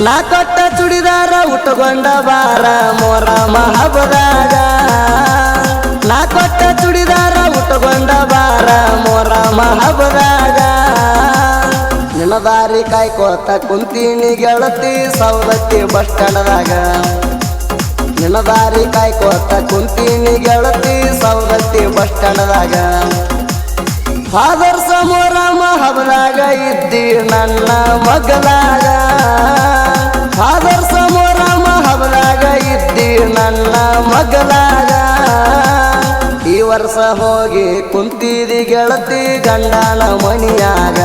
ನಾ ಕೊಟ್ಟ ಚುಡಿದಾರ ಉಟ್ಟುಕೊಂಡ ಬಾರ ಮೊಹರಂ ಹಬ್ಬದಾಗ ನಾ ಕೊಟ್ಟ ಚುಡಿದಾರ ಉಟ್ಟುಕೊಂಡ ಬಾರ ಮೊಹರಂ ಹಬ್ಬದಾಗ ನಿನ್ನ ದಾರಿ ಕಾಯ್ಕೋತ ಕುಂತೀನಿ ಗೆಳತಿ ಸವದತ್ತಿ ಬಸ್ ಸ್ಟ್ಯಾಂಡ್ದಾಗ ನಿನ್ನ ದಾರಿ ಕಾಯ್ಕೋತ ಕುಂತೀನಿ ಗೆಳತಿ ಸವದತ್ತಿ ಬಸ್ ಸ್ಟ್ಯಾಂಡ್ದಾಗ ಫಾದರ್ಸ ಮೊಹರಂ ಹಬ್ಬದಾಗ ಇದ್ದಿ ನನ್ನ ಮಗಲಾಗ ಫಾದರ್ಸ ಮೊಹರಂ ಹಬ್ಬದಾಗ ಇದ್ದಿ ನನ್ನ ಮಗಲಾಗ ಈ ವರ್ಷ ಹೋಗಿ ಕುಂತಿದಿ ಗೆಳತಿ ಗಂಡನ ಮನಿಯಾಗ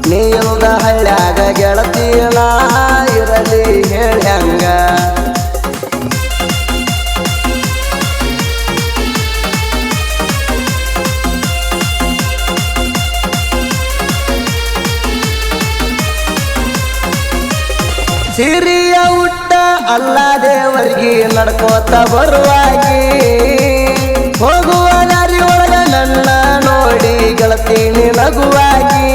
ನೀಯುಗ ಹಳ್ಳ್ಯಾಗ ಗೆಳತಿ ನಾ ಇರಲಿ ಹೇಳ್ಯಂಗ ಸಿರಿಯ ಹುಟ್ಟ ಅಲ್ಲ ದೇವರಿಗೆ ನಡ್ಕೋತ ಬರುವಾಗಿ ಹೋಗುವ ದಾರಿ ಒಳಗ ನನ್ನ ನೋಡಿ ಗೆಳತೀನಿ ನಗುವಾಗಿ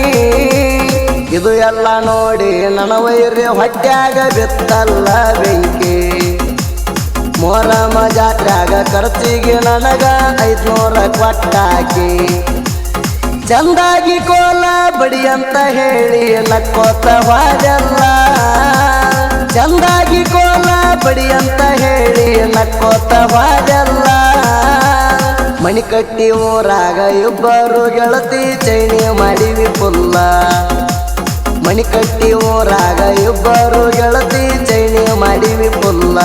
ಇದು ಎಲ್ಲ ನೋಡಿ ನನ್ನ ವೈರ್ಯ ಹೊಟ್ಯಾಗ ಬಿತ್ತಲ್ಲ ಬೆಂಕಿ ಮೊಹರಂ ಜಾತ್ರ್ಯಾಗ ಖರ್ಚಿಗೆ ನನಗ 500 ಕೊಟ್ಟಾಕಿ ಚಂದಾಗಿ ಕೋಲ ಬಡಿ ಅಂತ ಹೇಳಿ ನಕ್ಕೋತ ಹೋದೆಲ್ಲ ಚಂದಾಗಿ ಕೋಲ ಬಡಿ ಅಂತ ಹೇಳಿ ನಕ್ಕೋತ ಹೋದೆಲ್ಲ ಮಣಿ ಕಟ್ಟಿ ಊರಾಗ ಇಬ್ಬರು ಗೆಳತಿ ಚೈನಿ ಮಾಡಿವಿ ಪುಲ್ಲ ಮಣಿ ಕಟ್ಟಿ ಊರಾಗ ಇಬ್ಬರು ಗೆಳತಿ ಚೈನಿ ಮಾಡಿವಿ ಪುಲ್ಲ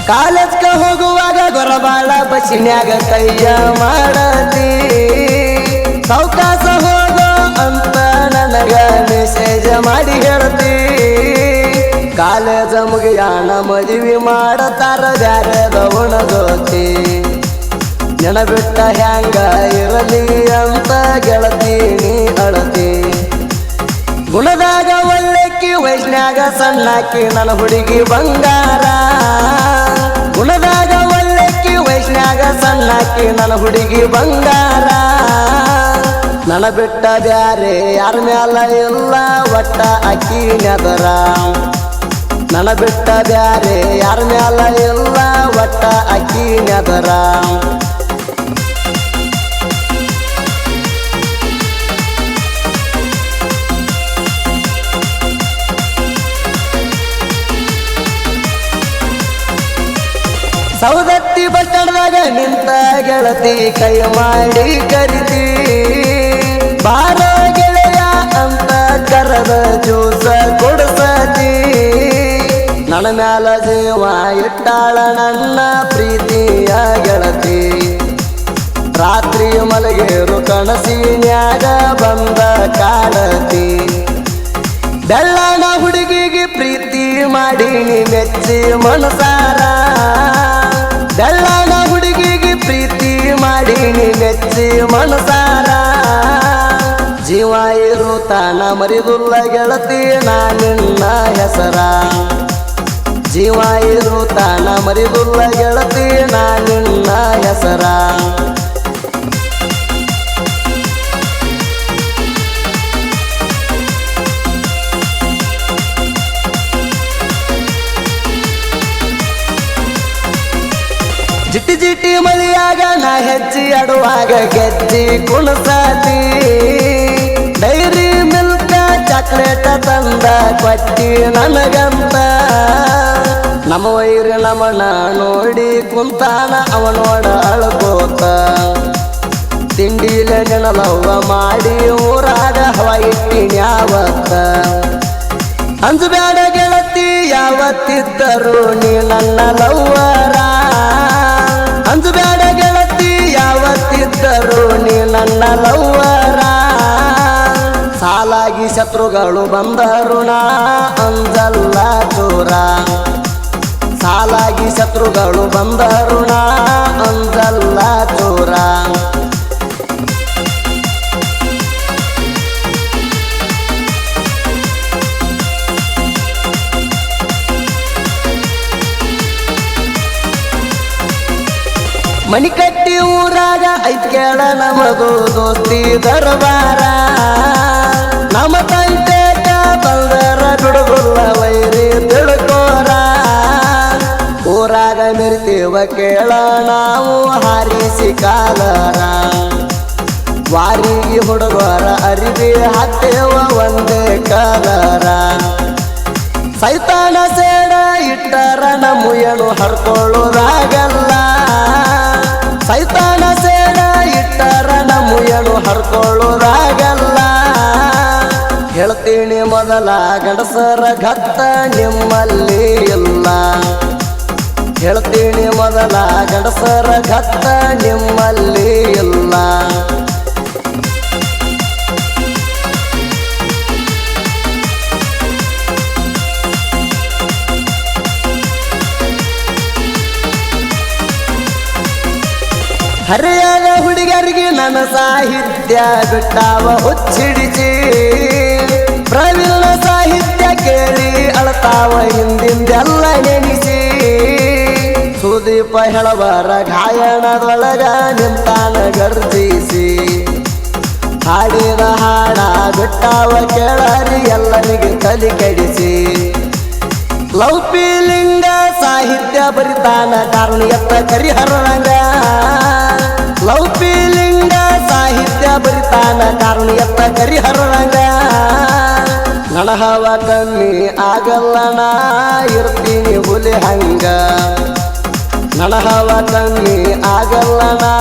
ಕಾಲೇಜ್ಕ ಹೋಗುವಾಗ ಗೊರಬಾಳ ಬಸ್ಸಿನ್ಯಾಗ ಕೈಯ ಮಾಡತಿ ಸಾವ್ಕಾಸ ಹೋಗೋ ಅಂತ ನನಗ ಮೆಸೇಜ್ ಮಾಡಿ ಹೇಳ್ತಿ ಕಾಲೇಜ ಮುಗಿಯಾಣ ಮದುವೆ ಮಾಡತಾರ ಬ್ಯಾರೆದವನ ಜೊತೆ ನೆನ ಬಿಟ್ಟ ಹ್ಯಾಂಗ ಇರಲಿ ಅಂತ ಗೆಳತಿ ನೀ ಅಳತಿ ಗುಣದಾಗ ಒಳ್ಳೆಕ್ಕಿ ವಯಸ್ನ್ಯಾಗ ಸಣ್ಣಾಕಿ ನನ್ನ ಹುಡುಗಿ ಬಂಗಾರ ಗುಣದಾಗ ಒಳ್ಳೆಕ್ಕಿ ವಯಸ್ನ್ಯಾಗ ಸಣ್ಣಾಕಿ ನನ್ನ ಹುಡುಗಿ ಬಂಗಾರ ನನ್ನ ಬಿಟ್ಟ ಬ್ಯಾರೆ ಯಾರ ಮ್ಯಾಲ ಇಲ್ಲ ಒಟ್ಟ ಅಕ್ಕಿ ನೆದರ ನನ್ನ ಬಿಟ್ಟ ಬ್ಯಾರೆ ಯಾರ ಮ್ಯಾಲ ಇಲ್ಲ ಒಟ್ಟ ಅಕ್ಕಿ ನೆದರ ಸವದತ್ತಿ ಬಸ್ ಸ್ಟ್ಯಾಂಡ್ದಾಗ ನಿಂತ ಗೆಳತಿ ಕೈ ಮಾಡಿ ಕರಿತಿ ಬಾರ ಗೆಳೆಯ ಅಂತ ಕರದ ಜ್ಯೂಸ ಕೊಡ್ಸತಿ ನನ್ನ ಮ್ಯಾಲ ಜೀವ ಇಟ್ಟಾಳ ನನ್ನ ಪ್ರೀತಿಯ ಗೆಳತಿ ರಾತ್ರಿ ಮಲಗೇರು ಕನಸಿನ್ಯಾಗ ಬಂದ ಕಾಡತಿ ಬೆಳ್ಳನ ಹುಡುಗಿಗೆ ಪ್ರೀತಿ ಮಾಡೀನಿ ಮೆಚ್ಚಿ ಮನಸಾರ ಬೆಳ್ಳನ ಹುಡುಗಿಗೆ ಪ್ರೀತಿ ಮಾಡೀನಿ ಮೆಚ್ಚಿ ಮನಸಾರ ಜೀವ ಇರುತ್ತಾನ ಮರಿದುಲ್ಲ ಗೆಳತಿ ನಾ ನಿನ್ನ ಹೆಸರ ಜೀವ ಇರುತ್ತಾನ ಮರಿದುಲ್ಲ ಗೆಳತಿ ನಾ ನಿನ್ನ ಹೆಸರ ಜಿಟ್ಟಿ ಜಿಟ್ಟಿ ಮಳಿಯಾಗ ನಾ ಹೆಜ್ಜಿ ಆಡುವಾಗ ಗೆಜ್ಜಿ ಕುಣಸಾತಿ ಡೈರಿ ಮಿಲ್ಕ ಚಾಕ್ಲೇಟ ತಂದ ಕೊಟ್ಟಿ ನನಗಂತ ನಮ್ಮ ವೈರಿ ನಮನ ನೋಡಿ ಕುಂತಾನ ಅವನೋಡ ಅಳ್ಕೋತ ತಿಂಡಿಲ ನೆನಲವ್ವ ಮಾಡಿ ಊರಾಗ ಹವ ಇಟ್ಟಿನ್ಯಾವತ್ತ ಅಂಜಬ್ಯಾಡ ಗೆಳತಿ ಯಾವತ್ತಿದ್ದರು ನೀ ನನ್ನ ಲವ್ವರ ಅಂಜಬ್ಯಾಡ ಗೆಳತಿ ಯಾವತ್ತಿದ್ದರು ನೀ ನನ್ನ ಲವ್ವರ ಸಾಲಾಗಿ ಶತ್ರುಗಳು ಬಂದರು ನಾ ಅಂಜಲ್ಲ ಚೂರ ಸಾಲಾಗಿ ಶತ್ರುಗಳು ಬಂದರು ನಾ ಅಂಜಲ್ಲ ಚೂರ ಮನಿ ಕಟ್ಟಿ ಊರಾಗ ಐತ್ ಕೇಳ ನಮದು ದೋಸ್ತಿ ದರ್ಬಾರ ನಮ್ಮ ತಂಟೆಕ ಬಂದರ ಬಿಡುಗುಲ್ಲ ವೈರಿ ತಿಳ್ಕೋರ ಊರಾಗ ಮೆರಿತೀವ ಕೇಳ ನಾವು ಹಾರಿಸಿ ಕಾಲರ ವಾರಿಗೆ ಹುಡುಗರ ಅರಿವಿ ಹಾಕ್ತೇವ ಒಂದೇ ಕಲರ ಸೈತಾನ ಸೇಡ ಇಟ್ಟರ ನಮ್ಮ ಎಣು ಹರ್ಕೊಳ್ಳೋದಾಗಲ್ಲ ಸೈತಾನ ಸೇಡ ಇಟ್ಟರ ನಮ್ಮ ಎಣು ಹರ್ಕೊಳ್ಳೋದಾಗಲ್ಲ ಹೇಳ್ತೀನಿ ಮೊದಲ ಗಂಡಸರ ಗತ್ತ ನಿಮ್ಮಲ್ಲಿ ಇಲ್ಲ ಹೇಳ್ತೀನಿ ಮೊದಲ ಗಂಡಸರ ಗತ್ತ ನಿಮ್ಮಲ್ಲಿ ಇಲ್ಲ ಹರಿಯಾದ ಹುಡುಗರಿಗೆ ನನ್ನ ಸಾಹಿತ್ಯ ಬಿಟ್ಟಾವ ಹುಚ್ಚಿಡಿಸಿ ಪ್ರವೀಣ ಸಾಹಿತ್ಯ ಕೇಳಿ ಅಳತಾವ ಹಿಂದಿಂದೆಲ್ಲ ನೆನೆಸಿ ಸುದೀಪ ಹೇಳಬಾರ ಗಾಯನದೊಳಗ ನಿಂತಾನ ಗರ್ಜಿಸಿ ಹಾಡಿದ ಹಾಡ ಬಿಟ್ಟಾವ ಕೇಳರಿ ಎಲ್ಲರಿಗೆ ತಲೆ ಕೆಡಿಸಿ ಲವ್ ಫೀಲಿಂಗ ಸಾಹಿತ್ಯ ಬರಿತಾನ ಕಾರಣ ಎತ್ತ ಕರಿಹರಂಗ ಲವ್ ಫೀಲಿಂಗ ಸಾಹಿತ್ಯ ಬರಿತಾನ ಕಾರಣ ಎತ್ತ ಕರಿಹರಂಗ ನನಹವ ಕಮ್ಮಿ ಆಗಲ್ಲ ನಾ ಇರ್ತೀನಿ ಹುಲಿ ಹಂಗ ನನಹವ ಕಮ್ಮಿ ಆಗಲ್ಲ ನಾ